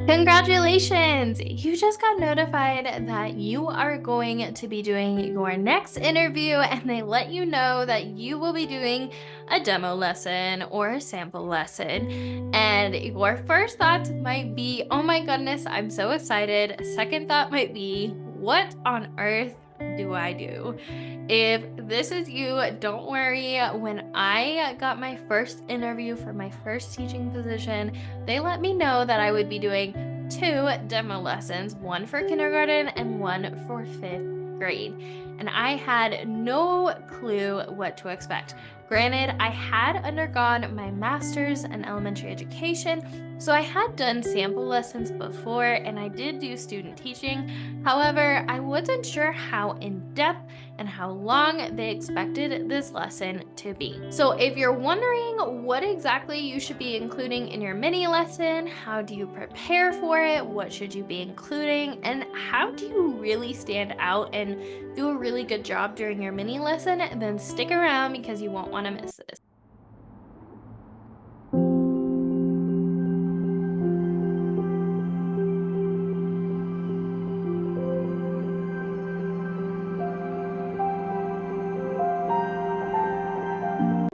Congratulations! You just got notified that you are going to be doing your next interview, and they let you know that you will be doing a demo lesson or a sample lesson. And your first thought might be, oh my goodness, I'm so excited. Second thought might be, what on earth do I do? If this is you, don't worry. When I got my first interview for my first teaching position, they let me know that I would be doing two demo lessons, one for kindergarten and one for fifth grade. And I had no clue what to expect. Granted, I had undergone my master's in elementary education, so I had done sample lessons before and I did do student teaching. However, I wasn't sure how in depth and how long they expected this lesson to be. So if you're wondering what exactly you should be including in your mini lesson, how do you prepare for it, what should you be including, and how do you really stand out and do a really good job during your mini lesson, then stick around because you won't want to miss this.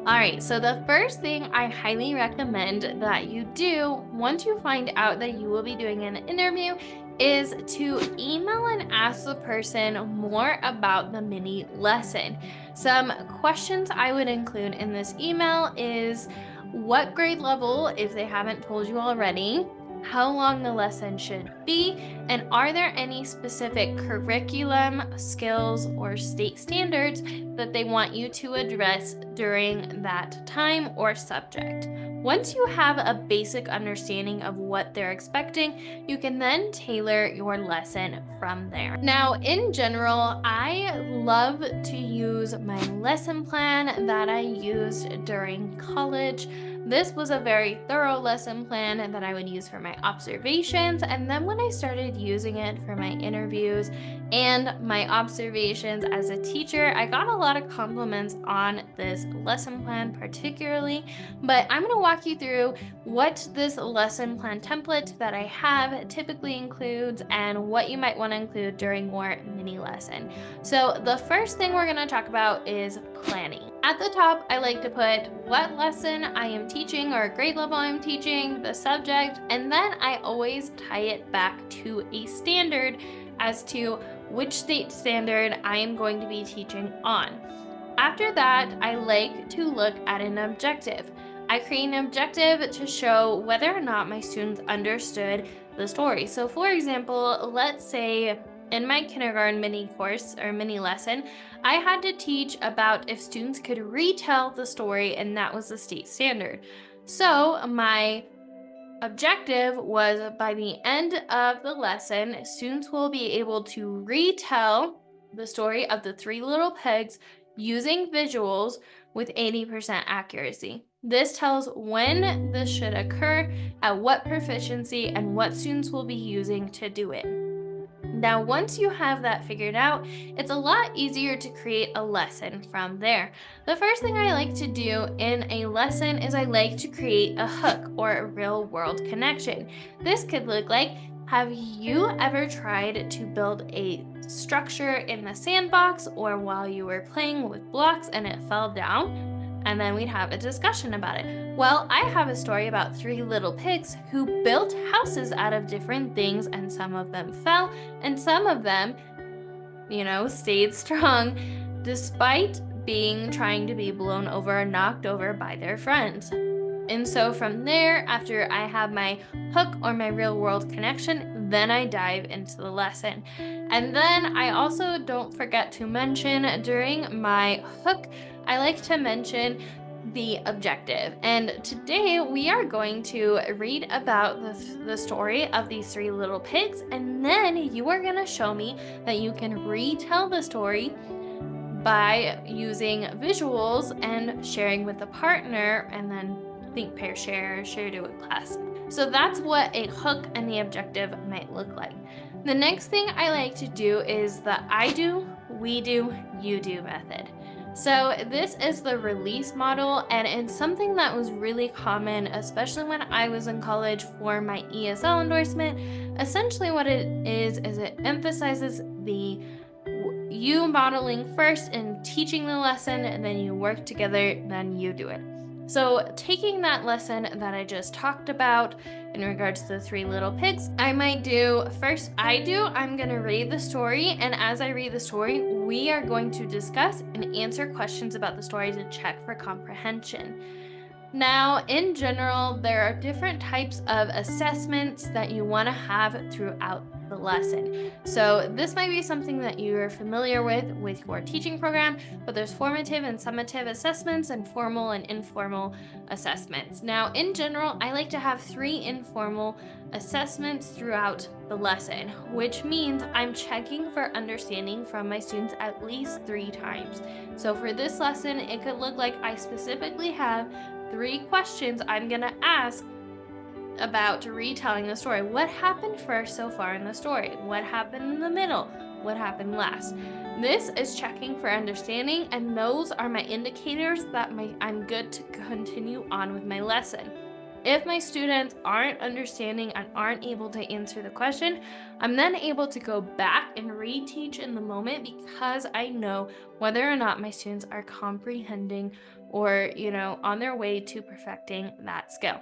All right, so the first thing I highly recommend that you do once you find out that you will be doing an interview is to email and ask the person more about the mini lesson. Some questions I would include in this email is what grade level, if they haven't told you already, how long the lesson should be, and are there any specific curriculum, skills, or state standards that they want you to address during that time or subject. Once you have a basic understanding of what they're expecting, you can then tailor your lesson from there. Now, in general, I love to use my lesson plan that I used during college. This was a very thorough lesson plan that I would use for my observations, and then when I started using it for my interviews and my observations as a teacher, I got a lot of compliments on this lesson plan particularly, but I'm going to walk you through what this lesson plan template that I have typically includes and what you might want to include during your mini lesson. So the first thing we're going to talk about is planning. At the top, I like to put what lesson I am teaching or grade level I'm teaching, the subject, and then I always tie it back to a standard as to which state standard I am going to be teaching on. After that, I like to look at an objective. I create an objective to show whether or not my students understood the story. So for example, let's say in my kindergarten mini course or mini lesson, I had to teach about if students could retell the story, and that was the state standard. So my objective was by the end of the lesson, students will be able to retell the story of the Three Little Pigs using visuals with 80% accuracy. This tells when this should occur, at what proficiency, and what students will be using to do it. Now, once you have that figured out, it's a lot easier to create a lesson from there. The first thing I like to do in a lesson is I like to create a hook or a real world connection. This could look like, have you ever tried to build a structure in the sandbox or while you were playing with blocks and it fell down? And then we'd have a discussion about it. Well, I have a story about three little pigs who built houses out of different things, and some of them fell, and some of them, stayed strong despite trying to be blown over and knocked over by their friends. And so from there, after I have my hook or my real world connection, then I dive into the lesson. And then I also don't forget to mention during my hook, I like to mention the objective. And today we are going to read about the story of these three little pigs, and then you are going to show me that you can retell the story by using visuals and sharing with a partner, and then think, pair, share to a class. So that's what a hook and the objective might look like. The next thing I like to do is the I do, we do, you do method. So this is the release model, and it's something that was really common, especially when I was in college for my ESL endorsement. Essentially, what it is it emphasizes the you modeling first and teaching the lesson, and then you work together, then you do it. So, taking that lesson that I just talked about in regards to the three little pigs, I might do first, I'm going to read the story. And as I read the story, we are going to discuss and answer questions about the story to check for comprehension. Now, in general, there are different types of assessments that you want to have throughout the lesson. So, this might be something that you're familiar with your teaching program, but there's formative and summative assessments and formal and informal assessments. Now, in general, I like to have 3 informal assessments throughout the lesson, which means I'm checking for understanding from my students at least 3 times. So, for this lesson, it could look like I specifically have 3 questions I'm going to ask about retelling the story. What happened first so far in the story? What happened in the middle? What happened last? This is checking for understanding, and those are my indicators that I'm good to continue on with my lesson. If my students aren't understanding and aren't able to answer the question, I'm then able to go back and reteach in the moment because I know whether or not my students are comprehending or, on their way to perfecting that skill.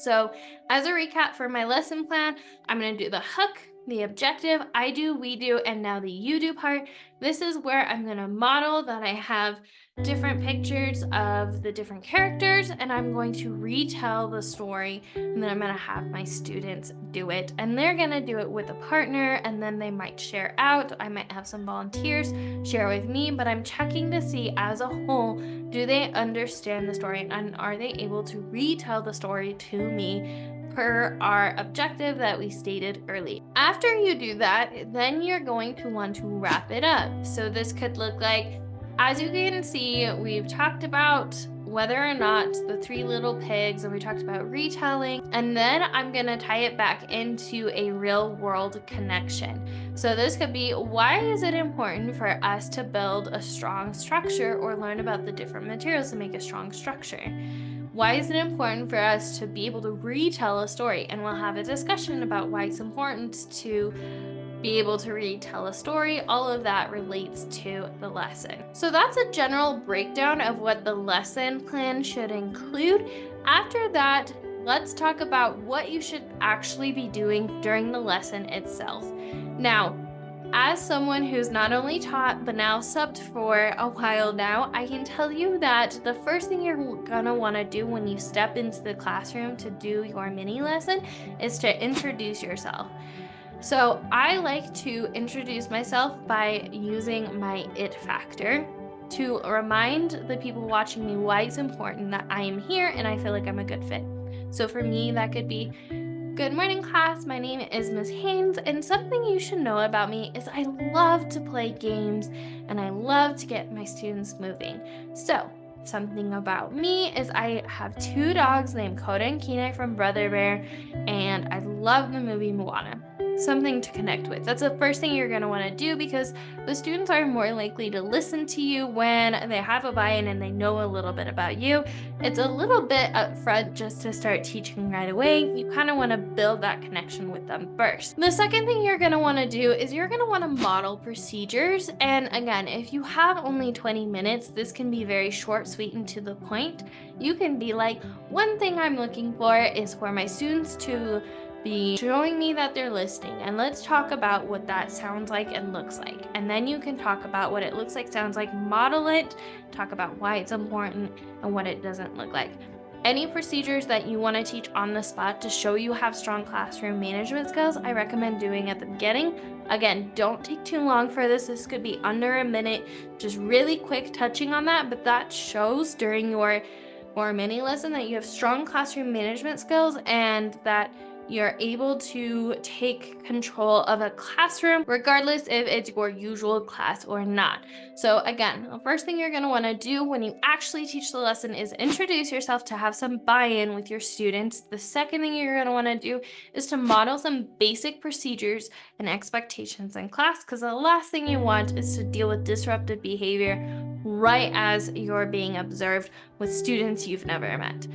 So, as a recap for my lesson plan, I'm going to do the hook, the objective, I do, we do, and now the you do part. This is where I'm going to model that I have different pictures of the different characters, and I'm going to retell the story, and then I'm going to have my students do it. And they're going to do it with a partner, and then they might share out. I might have some volunteers share with me, but I'm checking to see as a whole, do they understand the story and are they able to retell the story to me per our objective that we stated earlier? After you do that, then you're going to want to wrap it up. So this could look like, as you can see, we've talked about whether or not the 3 little pigs, and we talked about retelling, and then I'm going to tie it back into a real world connection. So this could be, why is it important for us to build a strong structure or learn about the different materials to make a strong structure? Why is it important for us to be able to retell a story? And we'll have a discussion about why it's important to be able to retell a story. All of that relates to the lesson. So that's a general breakdown of what the lesson plan should include. After that, let's talk about what you should actually be doing during the lesson itself. Now, as someone who's not only taught but now subbed for a while now, I can tell you that the first thing you're gonna want to do when you step into the classroom to do your mini lesson is to introduce yourself. So I like to introduce myself by using my it factor to remind the people watching me why it's important that I am here and I feel like I'm a good fit. So for me, that could be, good morning, class. My name is Miss Haynes, and something you should know about me is I love to play games and I love to get my students moving. So, something about me is I have 2 dogs named Coda and Kenai from Brother Bear, and I love the movie Moana. Something to connect with. That's the first thing you're going to want to do because the students are more likely to listen to you when they have a buy-in and they know a little bit about you. It's a little bit upfront just to start teaching right away. You kind of want to build that connection with them first. The second thing you're going to want to do is you're going to want to model procedures. And again, if you have only 20 minutes, this can be very short, sweet, and to the point. You can be like, one thing I'm looking for is for my students to be showing me that they're listening, and let's talk about what that sounds like and looks like. And then you can talk about what it looks like, sounds like, model it, talk about why it's important and what it doesn't look like. Any procedures that you want to teach on the spot to show you have strong classroom management skills, I recommend doing at the beginning. Again, don't take too long for this. This could be under a minute, just really quick touching on that, but that shows during your mini lesson that you have strong classroom management skills and that You're able to take control of a classroom, regardless if it's your usual class or not. So, again, the first thing you're going to want to do when you actually teach the lesson is introduce yourself to have some buy in with your students. The second thing you're going to want to do is to model some basic procedures and expectations in class, because the last thing you want is to deal with disruptive behavior right as you're being observed with students you've never met.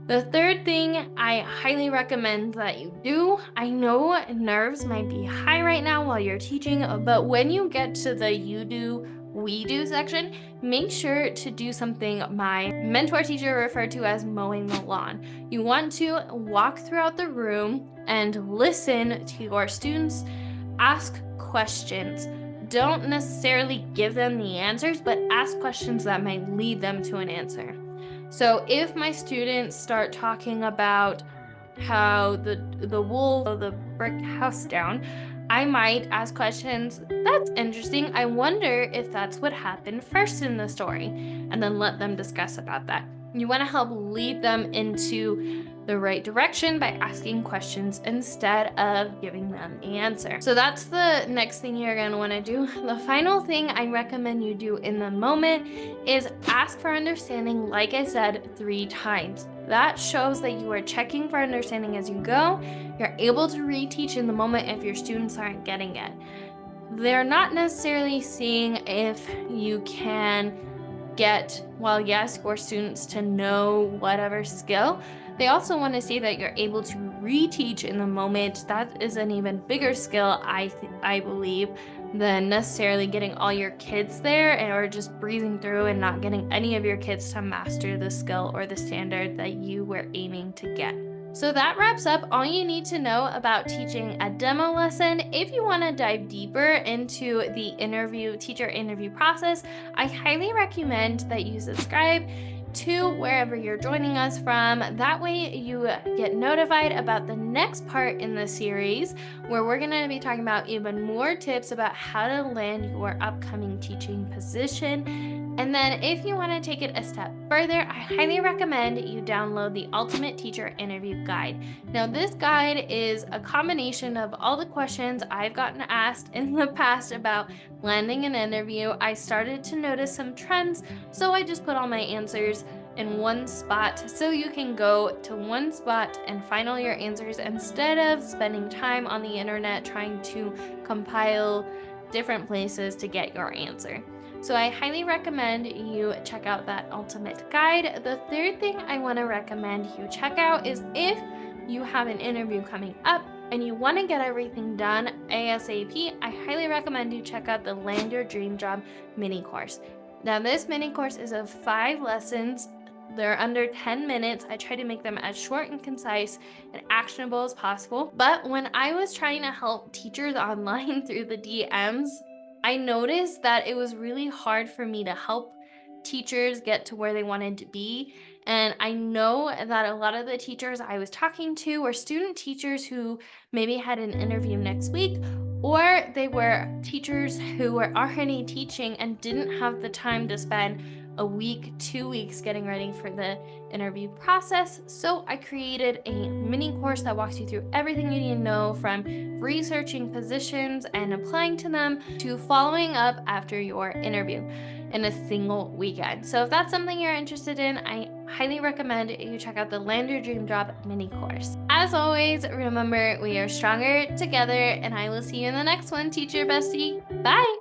The third thing I highly recommend that you do, I know nerves might be high right now while you're teaching, but when you get to the you do, we do section, make sure to do something my mentor teacher referred to as mowing the lawn. You want to walk throughout the room and listen to your students, ask questions. Don't necessarily give them the answers, but ask questions that might lead them to an answer. So if my students start talking about how the wolf built the brick house down, I might ask questions. That's interesting. I wonder if that's what happened first in the story, and then let them discuss about that. You want to help lead them into the right direction by asking questions instead of giving them the answer. So that's the next thing you're going to want to do. The final thing I recommend you do in the moment is ask for understanding, like I said, 3 times. That shows that you are checking for understanding as you go. You're able to reteach in the moment if your students aren't getting it. They're not necessarily seeing if you can get, well, yes, your students to know whatever skill. They also want to see that you're able to reteach in the moment. That is an even bigger skill, I believe, than necessarily getting all your kids there or just breezing through and not getting any of your kids to master the skill or the standard that you were aiming to get. So that wraps up all you need to know about teaching a demo lesson. If you want to dive deeper into the teacher interview process, I highly recommend that you subscribe to wherever you're joining us from. That way you get notified about the next part in the series, where we're going to be talking about even more tips about how to land your upcoming teaching position. And then if you want to take it a step further, I highly recommend you download the Ultimate Teacher Interview Guide. Now, this guide is a combination of all the questions I've gotten asked in the past about landing an interview. I started to notice some trends, so I just put all my answers in one spot so you can go to one spot and find all your answers instead of spending time on the internet trying to compile different places to get your answer. So I highly recommend you check out that ultimate guide. The third thing I want to recommend you check out is if you have an interview coming up and you want to get everything done ASAP, I highly recommend you check out the Land Your Dream Job mini course. Now, this mini course is of 5 lessons. They're under 10 minutes. I try to make them as short and concise and actionable as possible. But when I was trying to help teachers online through the DMs, I noticed that it was really hard for me to help teachers get to where they wanted to be. And I know that a lot of the teachers I was talking to were student teachers who maybe had an interview next week, or they were teachers who were already teaching and didn't have the time to spend a week, 2 weeks getting ready for the interview process. So I created a mini course that walks you through everything you need to know, from researching positions and applying to them to following up after your interview in a single weekend. So if that's something you're interested in, I highly recommend you check out the Land Your Dream Job mini course. As always, remember, we are stronger together, and I will see you in the next one, teacher bestie. Bye.